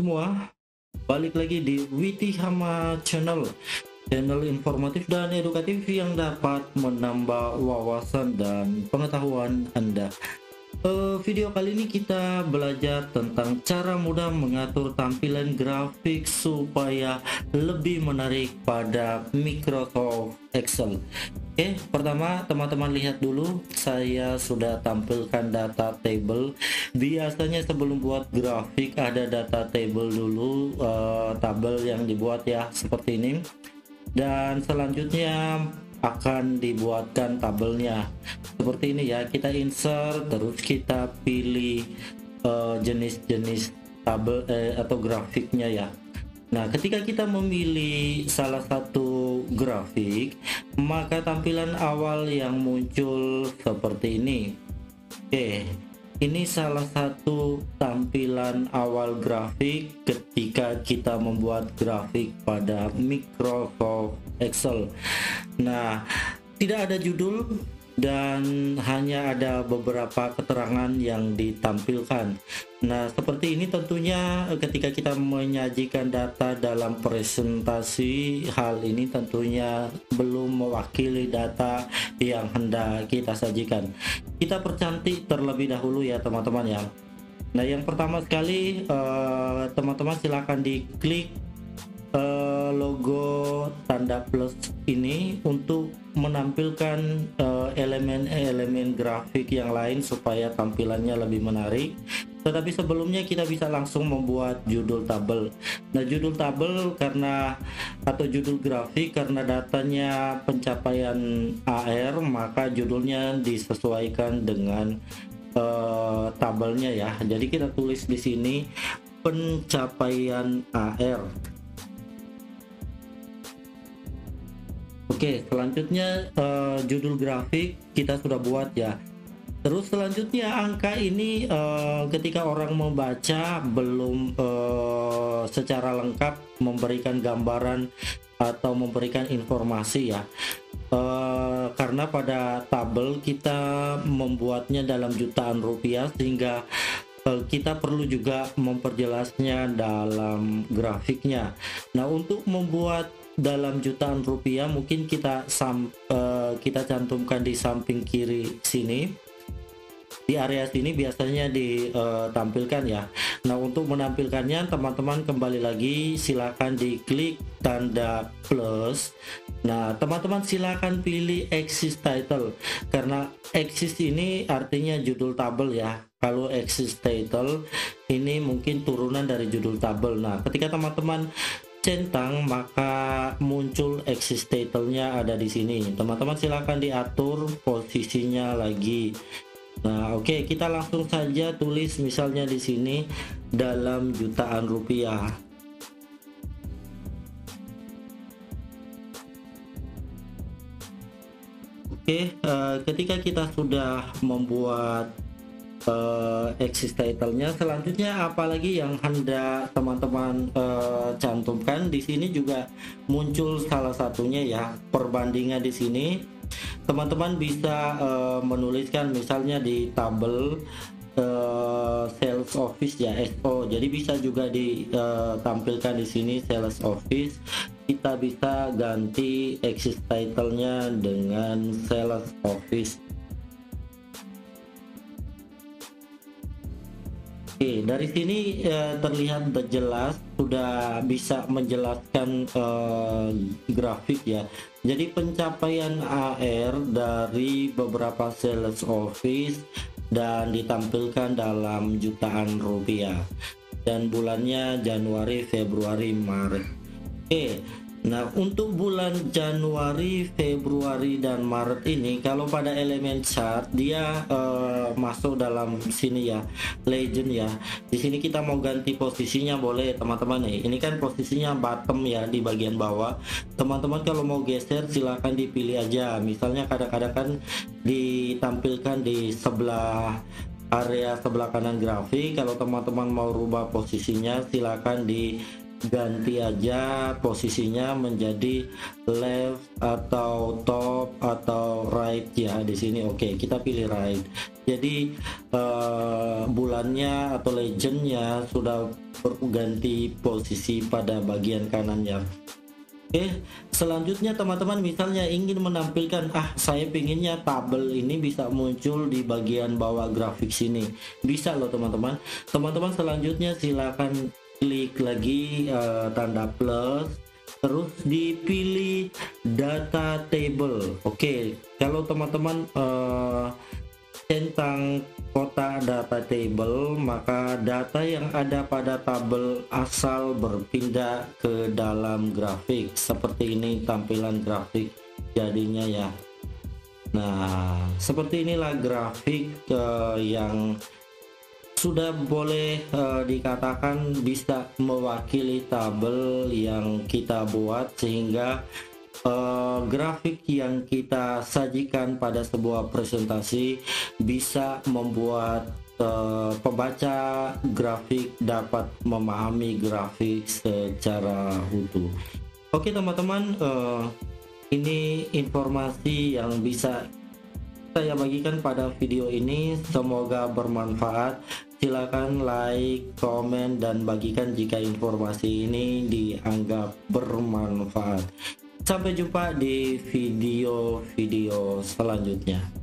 semua, balik lagi di Witi Hama Channel, channel informatif dan edukatif yang dapat menambah wawasan dan pengetahuan Anda. Video kali ini kita belajar tentang cara mudah mengatur tampilan grafik supaya lebih menarik pada Microsoft Excel. Oke, pertama teman-teman lihat dulu, saya sudah tampilkan data table. Biasanya sebelum buat grafik ada data table dulu, tabel yang dibuat ya seperti ini, dan selanjutnya akan dibuatkan tabelnya seperti ini ya. Kita insert, terus kita pilih jenis-jenis tabel atau grafiknya ya. Nah, ketika kita memilih salah satu grafik, maka tampilan awal yang muncul seperti ini. Oke, ini salah satu tampilan awal grafik ketika kita membuat grafik pada Microsoft Excel. Nah, tidak ada judul dan hanya ada beberapa keterangan yang ditampilkan. Nah, seperti ini tentunya ketika kita menyajikan data dalam presentasi, hal ini tentunya belum mewakili data yang hendak kita sajikan. Kita percantik terlebih dahulu ya teman-teman ya. Nah, yang pertama sekali teman-teman silakan diklik logo tanda plus ini untuk menampilkan elemen-elemen grafik yang lain supaya tampilannya lebih menarik. Tetapi sebelumnya kita bisa langsung membuat judul tabel. Nah, judul tabel atau judul grafik karena datanya pencapaian AR, maka judulnya disesuaikan dengan tabelnya ya. Jadi kita tulis di sini pencapaian AR. Oke, selanjutnya judul grafik kita sudah buat ya. Terus selanjutnya angka ini ketika orang membaca belum secara lengkap memberikan gambaran atau memberikan informasi ya. Karena pada tabel kita membuatnya dalam jutaan rupiah, sehingga kita perlu juga memperjelasnya dalam grafiknya. Nah, untuk membuat dalam jutaan rupiah mungkin kita cantumkan di samping kiri sini, di area sini biasanya ditampilkan ya. Nah, untuk menampilkannya teman-teman kembali lagi silakan diklik tanda plus. Nah, teman-teman silakan pilih axis title, karena axis ini artinya judul tabel ya. Kalau axis title ini mungkin turunan dari judul tabel. Nah, ketika teman-teman centang maka muncul axis title-nya ada di sini. Teman-teman silakan diatur posisinya lagi. Nah, oke, kita langsung saja tulis misalnya di sini dalam jutaan rupiah. Oke, ketika kita sudah membuat axis title-nya, selanjutnya apalagi yang hendak teman-teman cantumkan di sini juga muncul salah satunya ya, perbandingan di sini. Teman-teman bisa menuliskan misalnya di tabel sales office ya, SO. Jadi bisa juga ditampilkan di sini sales office. Kita bisa ganti axis title-nya dengan sales office. Oke, dari sini terlihat jelas sudah bisa menjelaskan grafik ya. Jadi pencapaian AR dari beberapa sales office dan ditampilkan dalam jutaan rupiah, dan bulannya Januari, Februari, Maret. Oke. Nah, untuk bulan Januari, Februari, dan Maret ini kalau pada elemen chart dia masuk dalam sini ya, legend ya. Di sini kita mau ganti posisinya boleh teman-teman nih. Ini kan posisinya bottom ya, di bagian bawah. Teman-teman kalau mau geser silahkan dipilih aja. Misalnya kadang-kadang kan ditampilkan di area sebelah kanan grafik. Kalau teman-teman mau rubah posisinya silahkan di ganti aja posisinya menjadi left atau top atau right ya. Di sini oke, kita pilih right. Jadi bulannya atau legendnya sudah berganti posisi pada bagian kanannya. Oke, selanjutnya teman-teman misalnya ingin menampilkan, saya pinginnya tabel ini bisa muncul di bagian bawah grafik sini. Bisa loh teman-teman. Teman-teman selanjutnya silakan klik lagi tanda plus, terus dipilih data table. Oke, kalau teman-teman tentang kotak data table, maka data yang ada pada tabel asal berpindah ke dalam grafik. Seperti ini tampilan grafik jadinya ya. Nah, seperti inilah grafik yang sudah boleh dikatakan bisa mewakili tabel yang kita buat, sehingga grafik yang kita sajikan pada sebuah presentasi bisa membuat pembaca grafik dapat memahami grafik secara utuh. Oke teman-teman, ini informasi yang bisa saya bagikan pada video ini, semoga bermanfaat. Silakan like, komen, dan bagikan jika informasi ini dianggap bermanfaat. Sampai jumpa di video-video selanjutnya.